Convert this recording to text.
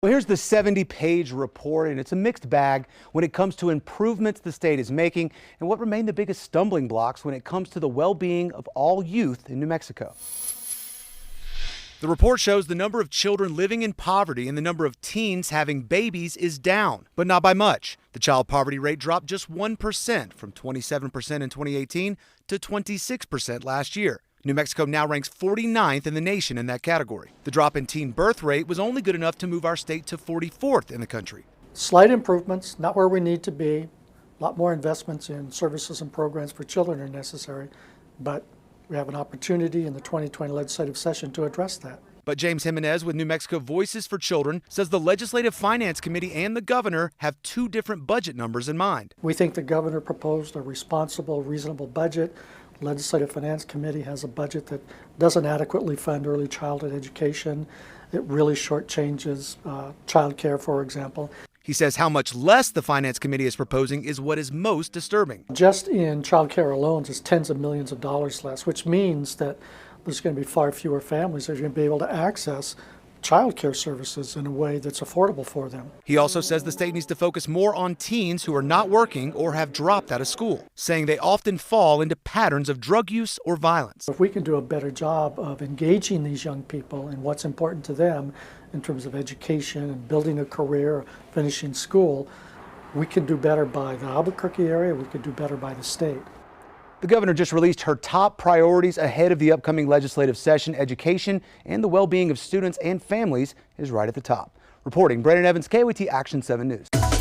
Well, here's the 70-page report, and it's a mixed bag when it comes to improvements the state is making and what remain the biggest stumbling blocks when it comes to the well-being of all youth in New Mexico. The report shows the number of children living in poverty and the number of teens having babies is down, but not by much. The child poverty rate dropped just 1% from 27% in 2018 to 26% last year. New Mexico now ranks 49th in the nation in that category. The drop in teen birth rate was only good enough to move our state to 44th in the country. Slight improvements, not where we need to be. A lot more investments in services and programs for children are necessary, but we have an opportunity in the 2020 legislative session to address that. But James Jimenez with New Mexico Voices for Children says the Legislative Finance Committee and the governor have two different budget numbers in mind. We think the governor proposed a responsible, reasonable budget. Legislative Finance Committee has a budget that doesn't adequately fund early childhood education. It really shortchanges child care, for example. He says how much less the Finance Committee is proposing is what is most disturbing. Just in child care alone is tens of millions of dollars less, which means that there's going to be far fewer families that are going to be able to access child care services in a way that's affordable for them. He also says the state needs to focus more on teens who are not working or have dropped out of school, saying they often fall into patterns of drug use or violence. If we can do a better job of engaging these young people in what's important to them in terms of education and building a career, finishing school, we can do better by the Albuquerque area, we could do better by the state. The governor just released her top priorities ahead of the upcoming legislative session. Education and the well-being of students and families is right at the top. Reporting, Brandon Evans, KOAT Action 7 News.